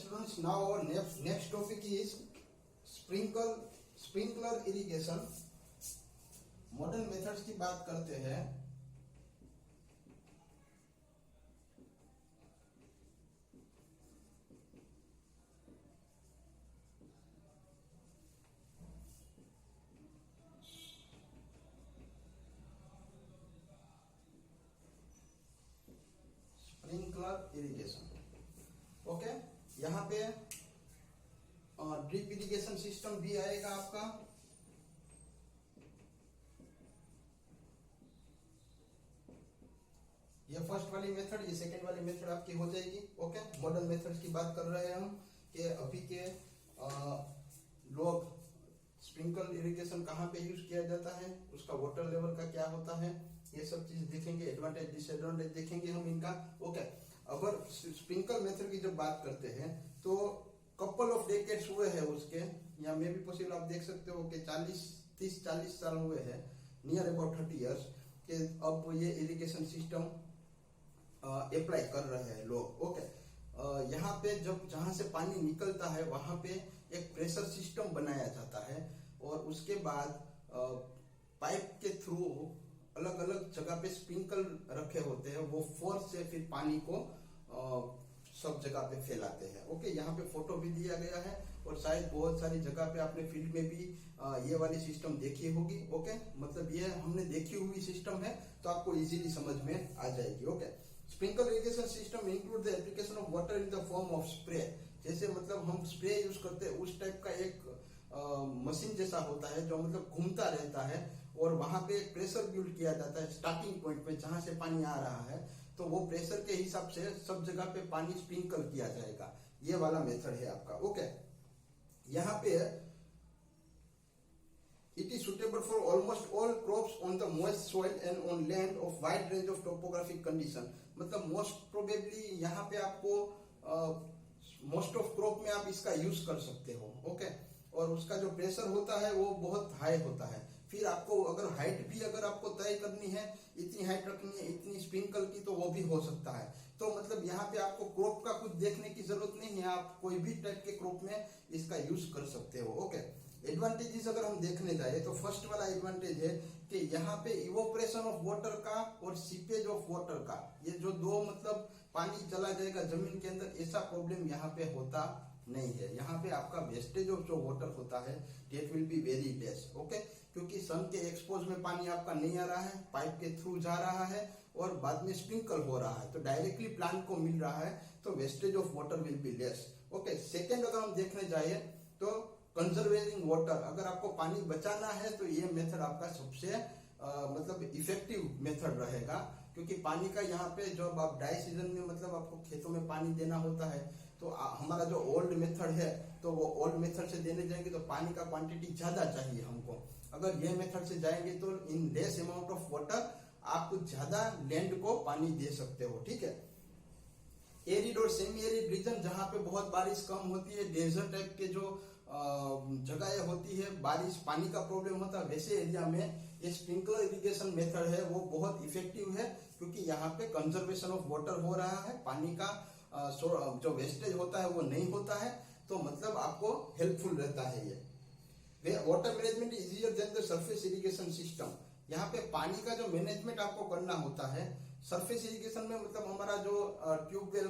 students, now our next topic is sprinkler irrigation. Modern methods की बात करते हैं. Sprinkler irrigation. ओके, यहाँ पे ड्रिप इरिगेशन सिस्टम भी आएगा आपका. ये फर्स्ट वाली मेथड, ये सेकेंड वाली मेथड आपकी हो जाएगी. ओके, मॉडर्न मेथड्स की बात कर रहे हैं हम कि अभी के लोग स्प्रिंकल इरिगेशन कहाँ पे यूज किया जाता है, उसका वाटर लेवल का क्या होता है, ये सब चीज देखेंगे. एडवांटेज डिसएडवांटेज देखेंगे हम इनका. ओके, अगर स्प्रिंकल मेथड की जब बात करते हैं तो कपल ऑफ डेकेड्स हुए हैं उसके, या मे भी पॉसिबल आप देख सकते हो कि 30-40 साल हुए हैं, नियर अबाउट 30 इयर्स के अब ये इरिगेशन सिस्टम अप्लाई कर रहे हैं लोग. ओके, यहाँ पे जब जहां से पानी निकलता है वहां पे एक प्रेशर सिस्टम बनाया जाता है और उसके बाद पाइप के थ्रू अलग अलग जगह पे स्प्रिंकल रखे होते हैं, वो फोर्स से फिर पानी को सब जगह पे फैलाते हैं. ओके, यहाँ पे फोटो भी दिया गया है और शायद बहुत सारी जगह पे आपने फील्ड में भी ये वाली सिस्टम देखी होगी. ओके, मतलब ये हमने देखी हुई सिस्टम है तो आपको इजीली समझ में आ जाएगी. Okay, sprinkle irrigation system include the application of water in the form of spray. जैसे मतलब हम स्प्रे यूज करते हैं उस टाइप का एक मशीन जैसा होता है जो मतलब घूमता रहता है और वहां पे एक प्रेशर बिल्ड किया जाता है स्टार्टिंग पॉइंट पे जहां से पानी आ रहा है, तो वो प्रेशर के हिसाब से सब जगह पे पानी स्प्रिंकल किया जाएगा. ये वाला मेथड है आपका. ओके, यहाँ पे it is suitable for almost all crops on the moist soil and on land of wide range of topographic condition. मतलब most probably यहाँ पे आपको मोस्ट ऑफ क्रॉप में आप इसका यूज कर सकते हो. ओके, और उसका जो प्रेशर होता है वो बहुत हाई होता है. फिर आपको अगर हाइट भी अगर आपको तय करनी है, इतनी हाइट रखनी है, इतनी स्प्रिंकल की, तो वो भी हो सकता है. तो मतलब यहाँ पे आपको क्रॉप का कुछ देखने की जरूरत नहीं है, आप कोई भी टाइप के क्रॉप में इसका यूज कर सकते हो. ओके, एडवांटेजेस अगर हम देखने जाए तो फर्स्ट वाला एडवांटेज है कि यहाँ पे इवोपरेशन ऑफ वाटर का और सीपेज ऑफ वाटर का, ये जो दो मतलब पानी चला जाएगा जमीन के अंदर, ऐसा प्रॉब्लम यहाँ पे होता नहीं है. यहाँ पे आपका वेस्टेज ऑफ जो वाटर होता है that will be very less. Okay, क्योंकि सन के एक्सपोज में पानी आपका नहीं आ रहा है, पाइप के थ्रू जा रहा है और बाद में स्प्रिंकल हो रहा है, तो डायरेक्टली प्लांट को मिल रहा है, तो wastage of water will be less. Okay, second अगर हम देखने जाए तो कंजर्वेटिंग वाटर, अगर आपको पानी बचाना है तो ये मेथड आपका सबसे मतलब इफेक्टिव मेथड रहेगा, क्योंकि पानी का यहाँ पे जब आप ड्राई सीजन में मतलब आपको खेतों में पानी देना होता है, तो हमारा जो ओल्ड मेथड है तो वो ओल्ड मेथड से देने जाएंगे तो पानी का क्वांटिटी ज्यादा चाहिए हमको. अगर ये मेथड से जाएंगे तो in less amount of water आप कुछ ज्यादा लैंड को पानी दे सकते हो. ठीक है, एरिड और सेमी एरिड रीजन जहां पे बहुत बारिश कम होती है, डेजर्ट टाइप के जो जगह होती है, बारिश पानी का प्रॉब्लम होता है, वैसे एरिया में ये स्प्रिंकलर इरिगेशन मेथड है वो बहुत इफेक्टिव है, क्योंकि यहाँ पे कंजर्वेशन ऑफ वाटर हो रहा है, पानी का जो वेस्टेज होता है वो नहीं होता है, तो मतलब आपको हेल्पफुल रहता है ये. Water management is easier than the surface irrigation system. यहाँ पे पानी का जो मैनेजमेंट आपको करना होता है सरफेस इरिगेशन में, मतलब हमारा जो ट्यूबवेल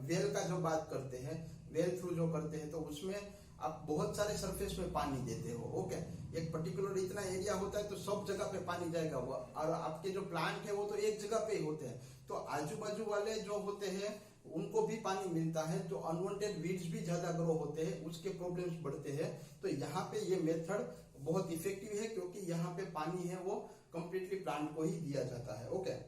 वेल का जो बात करते हैं, वेल थ्रू जो करते हैं, तो उसमें आप बहुत सारे सरफेस में पानी देते हो. ओके, एक पर्टिकुलर इतना एरिया होता है तो सब जगह पे पानी जाएगा, और आपके जो प्लांट है वो तो एक जगह पे ही होते हैं, तो आजू बाजू वाले जो होते हैं उनको भी पानी मिलता है. जो अनवांटेड वीड्स भी ज्यादा ग्रो होते हैं उसके प्रॉब्लम्स बढ़ते हैं. तो यहाँ पे ये मेथड बहुत इफेक्टिव है, क्योंकि यहाँ पे पानी है वो कंप्लीटली प्लांट को ही दिया जाता है. Okay,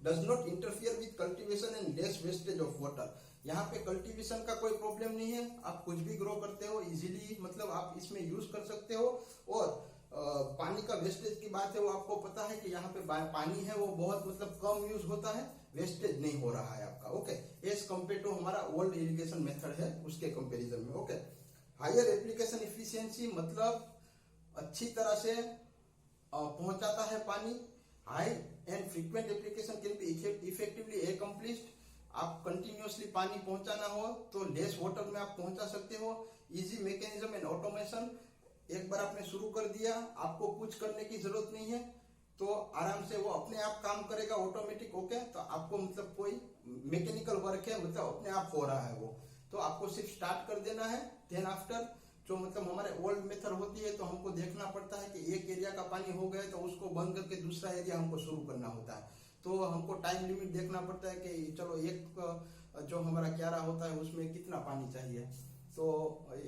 does not interfere with cultivation and less wastage of water. यहाँ पे कल्टीवेशन का कोई प्रॉब्लम नहीं है, आप कुछ भी ग्रो करते हो इजीली, मतलब आप इसमें यूज कर सकते हो. और पानी का वेस्टेज की बात है वो आपको पता है कि यहाँ पे पानी है वो बहुत मतलब कम यूज होता है, वेस्टेज नहीं हो रहा है आपका. ओके, एज कम्पेयर टू हमारा ओल्ड इरिगेशन मेथड है उसके कंपेरिजन में. ओके, हायर एप्लीकेशन इफिशियंसी, मतलब अच्छी तरह से पहुंचाता है पानी. High and frequent application can be effectively accomplished आप कंटिन्यूअसली पानी पहुंचाना हो तो लेस वाटर में आप पहुंचा सकते हो। इजी मैकेनिज्म एंड ऑटोमेशन, एक बार आपने शुरू कर दिया, आपको कुछ करने की जरूरत नहीं है, तो आराम से वो अपने आप काम करेगा ऑटोमेटिक। ओके, तो आपको मतलब कोई मैकेनिकल वर्क है, मतलब अपने आप हो रहा है वो, तो आपको सिर्फ स्टार्ट कर देना है। देन आफ्टर जो मतलब हमारे ओल्ड मेथड होती है, तो हमको देखना पड़ता है कि एक एरिया का पानी हो गया तो उसको बंद करके दूसरा एरिया हमको शुरू करना होता है। तो हमको टाइम लिमिट देखना पड़ता है कि चलो एक जो हमारा क्यारा होता है उसमें कितना पानी चाहिए, तो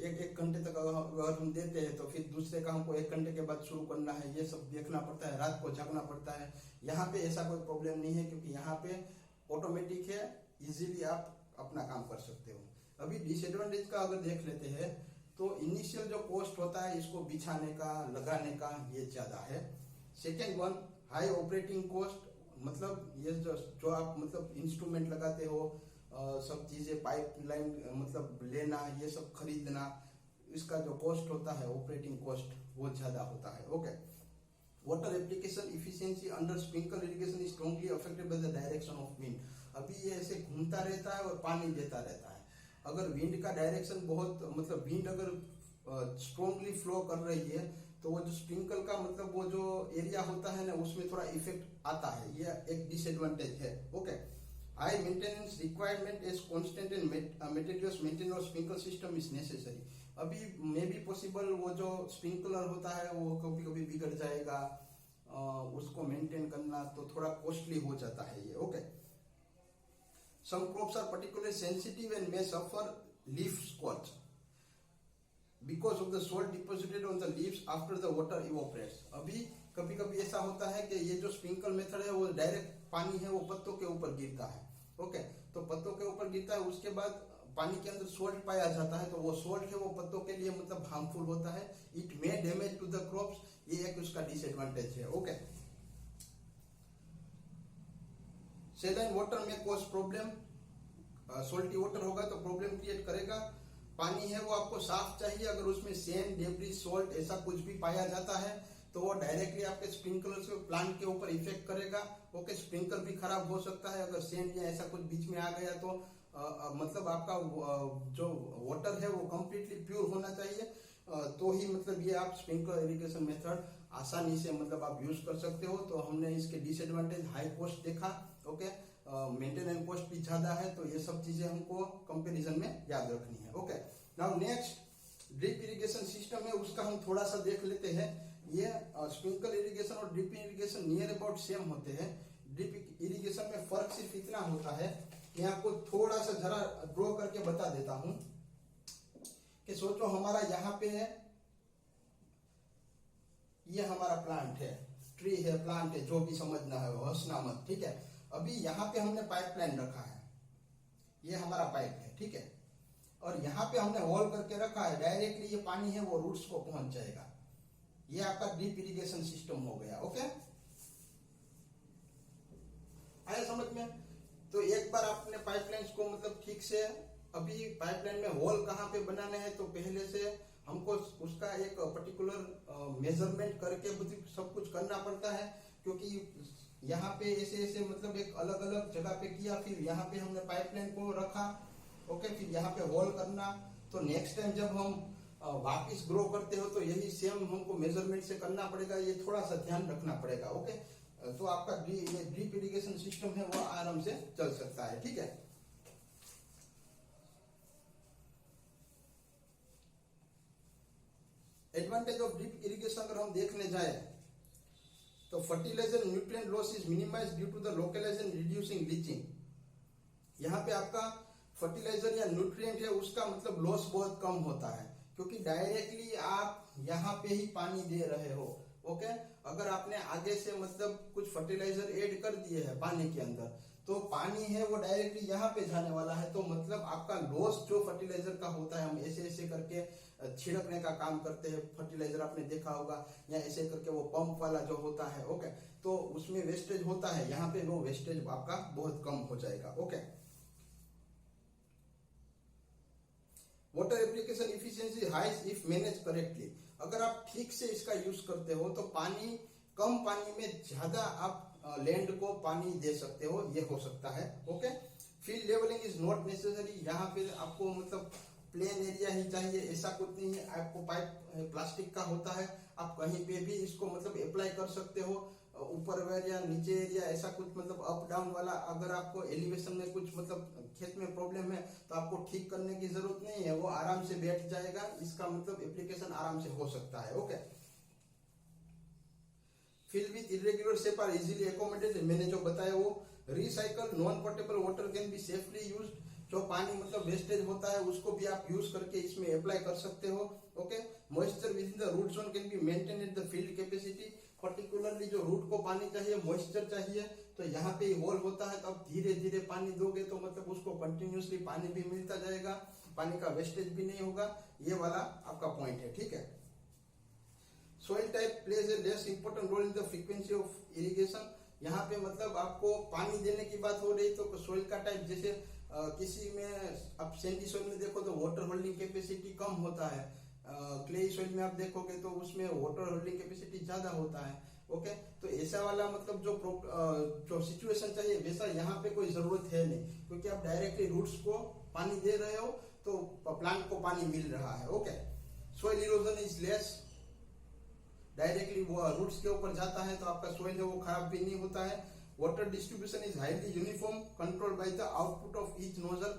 एक घंटे तक अगर हम देते हैं तो फिर दूसरे का हमको 1 घंटे के बाद शुरू करना है, ये सब देखना पड़ता है, रात को जगना पड़ता है। यहाँ पे ऐसा कोई प्रॉब्लम नहीं है, क्योंकि यहाँ पे ऑटोमेटिक है, इजीली आप अपना काम कर सकते हो। अभी डिसएडवांटेज का अगर देख लेते हैं तो इनिशियल जो कॉस्ट होता है इसको बिछाने का, लगाने का, ये ज्यादा है। Second one, high operating cost, मतलब ये जो आप मतलब इंस्ट्रूमेंट लगाते हो, सब चीजें पाइपलाइन मतलब लेना, ये सब खरीदना, इसका जो कॉस्ट होता है ऑपरेटिंग कॉस्ट वो ज्यादा होता है। Okay, water application efficiency under sprinkle irrigation is strongly affected by the direction of wind. अभी ये ऐसे घूमता रहता है और पानी देता रहता है। अगर विंड का डायरेक्शन बहुत मतलब विंड अगर स्ट्रांगली फ्लो कर रही है तो वो जो स्प्रिंकल का मतलब वो जो एरिया होता है ना उसमें थोड़ा इफेक्ट आता है, ये एक डिसएडवांटेज है। Okay, high maintenance requirement is constant and materials maintain और स्प्रिंकल सिस्टम इज नेसेसरी। अभी मे बी पॉसिबल वो जो स्प्रिंकलर होता है वो कभी कभी बिगड़ जाएगा, उसको मेंटेन करना तो थोड़ा कॉस्टली हो जाता है ये। Okay, some crops are particularly sensitive and may suffer leaf scorch because of the salt deposited on the leaves after the water evaporates। अभी कभी कभी ऐसा होता है कि ये जो स्प्रिंकल मेथड है वो डायरेक्ट पानी है वो पत्तों के ऊपर गिरता है। ओके, तो पत्तों के ऊपर गिरता है, उसके बाद पानी के अंदर सोल्ट पाया जाता है, तो वो सोल्ट है वो पत्तों के लिए मतलब हार्मफुल होता है, it may damage to the crops, ये एक उसका डिसएडवांटेज है। ओके, सैलाइन वाटर में कॉज प्रॉब्लम, सोल्टी वाटर होगा तो प्रॉब्लम क्रिएट करेगा। पानी है वो आपको साफ चाहिए, अगर उसमें सैंड, डेब्रिस, सॉल्ट ऐसा कुछ भी पाया जाता है तो वो डायरेक्टली आपके स्प्रिंकलर से प्लांट के ऊपर इफेक्ट करेगा। ओके, स्प्रिंकलर भी खराब हो सकता है अगर सैंड या ऐसा कुछ बीच में आ गया तो मतलब आपका जो वाटर है वो कम्प्लीटली प्योर होना चाहिए, तो ही मतलब ये आप स्प्रिंकलर इरिगेशन मेथड आसानी से मतलब आप यूज कर सकते हो। तो हमने इसके डिसएडवांटेज, हाई कॉस्ट देखा। ओके, मेंटेनेंस कॉस्ट भी ज्यादा है, तो ये सब चीजें हमको कंपैरिजन में याद रखनी है। Okay, now next drip irrigation system है, उसका हम थोड़ा सा देख लेते हैं। ये स्प्रिंकल इरिगेशन और drip irrigation near about same होते हैं। ड्रिप इरिगेशन में फर्क सिर्फ इतना होता है, मैं आपको थोड़ा सा जरा ड्रॉ करके बता देता हूं कि सोचो हमारा यहाँ पे है, ये हमारा प्लांट है, ट्री है, प्लांट है, जो भी समझना है हंसना मत, ठीक है। अभी यहाँ पे हमने पाइपलाइन रखा है, ये हमारा पाइप है, ठीक है, और यहाँ पे हमने होल करके रखा है, डायरेक्टली ये पानी है वो रूट्स को पहुंच जाएगा। ये आपका ड्रिप इरिगेशन सिस्टम हो गया। ओके, आया समझ में? तो एक बार आपने पाइपलाइंस को मतलब ठीक से, अभी पाइपलाइन में होल कहाँ पे बनाने हैं तो पहले से हमको उसका एक पर्टिकुलर मेजरमेंट करके सब कुछ करना पड़ता है, क्योंकि यहाँ पे ऐसे ऐसे मतलब एक अलग अलग जगह पे किया, फिर यहाँ पे हमने पाइपलाइन को रखा। ओके, फिर यहाँ पे होल करना, तो नेक्स्ट टाइम जब हम वापिस ग्रो करते हो तो यही सेम हमको मेजरमेंट से करना पड़ेगा, ये थोड़ा सा ध्यान रखना पड़ेगा। ओके, तो आपका ड्रिप इरिगेशन सिस्टम है वो आराम से चल सकता है, ठीक है। एडवांटेज ऑफ ड्रिप इरिगेशन अगर हम देखने जाए तो fertiliser nutrient loss is minimise due to the localisation reducing leaching. यहाँ पे आपका फर्टिलाइजर या न्यूट्रिएंट है उसका मतलब लॉस बहुत कम होता है, क्योंकि डायरेक्टली आप यहाँ पे ही पानी दे रहे हो। ओके, अगर आपने आगे से मतलब कुछ फर्टिलाइजर ऐड कर दिए है पानी के अंदर, तो पानी है वो डायरेक्टली यहाँ पे जाने वाला है, तो मतलब आपका लॉस जो फर्टिलाइजर का होता है, हम ऐसे ऐसे करके छिड़कने का काम करते हैं, फर्टिलाइजर आपने देखा होगा, या ऐसे करके वो पंप वाला जो होता है, ओके, तो उसमें वेस्टेज होता है, यहाँ पे वो वेस्टेज आपका बहुत कम हो जाएगा। Okay, water application efficiency high if manage correctly. अगर आप ठीक से इसका यूज करते हो तो पानी, कम पानी में ज्यादा आप लैंड को पानी दे सकते हो, ये हो सकता है। Okay, field levelling is not necessary, यहाँ पे आपको मतलब प्लेन एरिया ही चाहिए ऐसा कुछ नहीं है। आपको पाइप प्लास्टिक का होता है, आप कहीं पे भी इसको मतलब अप्लाई कर सकते हो, ऊपर एरिया नीचे एरिया ऐसा कुछ मतलब अप डाउन वाला। अगर आपको एलिवेशन में कुछ मतलब खेत में प्रॉब्लम है तो आपको ठीक करने की जरूरत नहीं है, वो आराम से बैठ जाएगा, इसका मतलब एप्लीकेशन आराम से हो सकता है। Okay, fill with irregular shape are easily accommodated, मैंने जो बताया वो। Recycle non portable water can be safely use, जो पानी मतलब वेस्टेज होता है उसको भी आप यूज करके इसमें अप्लाई कर सकते हो। Okay, moisture within the root zone can be maintain at the field capacity, particularly जो रूट को पानी चाहिए, मॉइस्चर चाहिए, तो यहाँ पे होल होता है तो आप धीरे धीरे पानी दोगे तो मतलब उसको कंटिन्यूसली पानी भी मिलता जाएगा, पानी का वेस्टेज भी नहीं होगा। ये वाला आपका पॉइंट है, ठीक है। Soil type plays a less important role in the frequency of irrigation, यहाँ पे मतलब आपको पानी देने की बात हो रही तो सोइल का टाइप, जैसे किसी में आप सैंडी सोइल में देखो तो वाटर होल्डिंग कैपेसिटी कम होता है, क्ले सोइल में आप देखोगे तो उसमें वाटर होल्डिंग कैपेसिटी ज्यादा होता है। ओके, तो ऐसा वाला मतलब जो सिचुएशन चाहिए वैसा यहाँ पे कोई जरूरत है नहीं, क्योंकि आप डायरेक्टली रूट्स को पानी दे रहे हो तो प्लांट को पानी मिल रहा है। Okay, soil erosion is less, directly वो रूट्स के ऊपर जाता है तो आपका सोइल है वो खराब भी नहीं होता है। Water distribution is highly uniform, control by the output of each nozzle,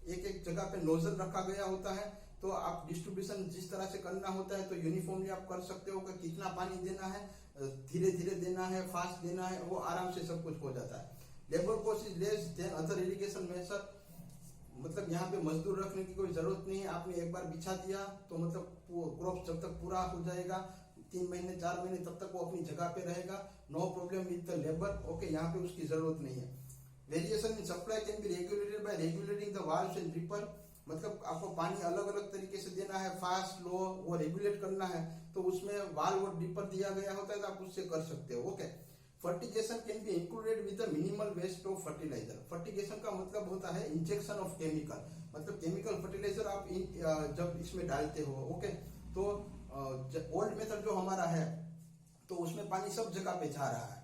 एक एक जगह पे नोजल रखा गया होता है तो आप डिस्ट्रीब्यूशन जिस तरह से करना होता है तो यूनिफॉर्मली आप कर सकते हो कि कितना पानी देना है, धीरे धीरे देना है, फास्ट देना है, वो आराम से सब कुछ हो जाता है। Labour cost is less than other irrigation method, मतलब यहाँ पे मजदूर रखने की कोई जरूरत नहीं है, आपने एक बार बिछा दिया तो मतलब क्रॉप जब तक पूरा हो जाएगा 3 महीने 4 महीने तब तक वो अपनी जगह पे रहेगा, no problem with the labour. Okay, यहाँ पे उसकी जरूरत नहीं है। Variation in supply can be regulated by regulating the valves and dripper, मतलब आपको पानी अलग अलग तरीके से देना है, फास्ट लो वो रेगुलेट करना है तो उसमें वाल्व और ड्रिपर दिया गया होता है तो आप उससे कर सकते हो। Okay, fertigation can be included with the minimal waste of fertiliser, fertigation का मतलब होता है इंजेक्शन ऑफ केमिकल, मतलब केमिकल फर्टिलाइजर आप जब इसमें डालते हो। ओके, तो ओल्ड मेथड जो हमारा है तो उसमें पानी सब जगह पे जा रहा है,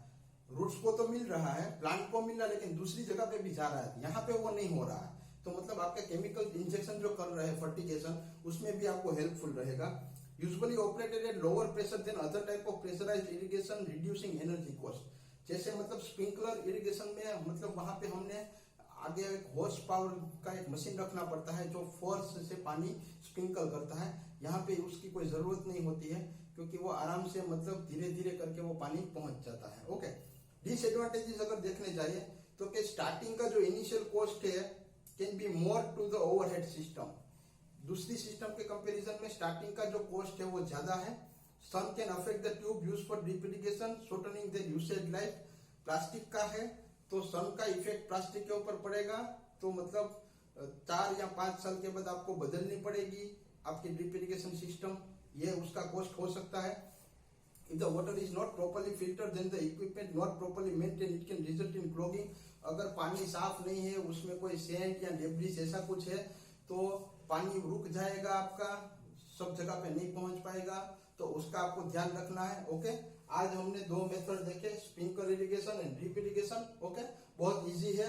रूट्स को तो मिल रहा है, प्लांट को मिल रहा है, लेकिन दूसरी जगह पे भी जा रहा है, यहाँ पे वो नहीं हो रहा है, तो मतलब आपका केमिकल इंजेक्शन जो कर रहे हैं फर्टिगेशन उसमें भी आपको हेल्पफुल रहेगा। Usually operated at lower pressure than other type of pressurised irrigation, reducing energy cost, जैसे मतलब स्प्रिंकलर इरिगेशन में मतलब वहां पे हमने आगे एक हॉर्स पावर का एक मशीन रखना पड़ता है जो फोर्स से पानी स्प्रिंकल करता है, यहाँ पे उसकी कोई जरूरत नहीं होती है क्योंकि वो आराम से मतलब धीरे धीरे करके वो पानी पहुंच जाता है। ओके, डिसएडवांटेजेस अगर देखने जाइए तो कि स्टार्टिंग का जो इनिशियल कॉस्ट है can be more to the overhead system, दूसरी सिस्टम के कंपैरिजन में स्टार्टिंग का जो कॉस्ट है वो ज्यादा है। Sun can affect the tube use for drip irrigation, shortening the usage life, plastic का है तो सन का इफेक्ट प्लास्टिक के ऊपर पड़ेगा तो मतलब 4 या 5 साल के बाद आपको बदलनी पड़ेगी आपकी ड्रिप इरिगेशन सिस्टम, ये उसका कॉस्ट हो सकता है। If the water is not properly filtered, then the equipment not properly maintained, it can result in clogging. अगर पानी साफ नहीं है, उसमें कोई सेंट या डेब्रिस ऐसा कुछ है तो पानी रुक जाएगा आपका, सब जगह पे नहीं पहुंच पाएगा, तो उसका आपको ध्यान रखना है। ओके, आज हमने 2 मेथड देखे, sprinkler irrigation and drip irrigation. Okay, बहुत इजी है,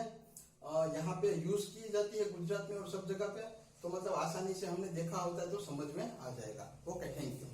यहाँ पे यूज की जाती है गुजरात में और सब जगह पे, तो मतलब आसानी से हमने देखा होता है तो समझ में आ जाएगा। Okay, thank you.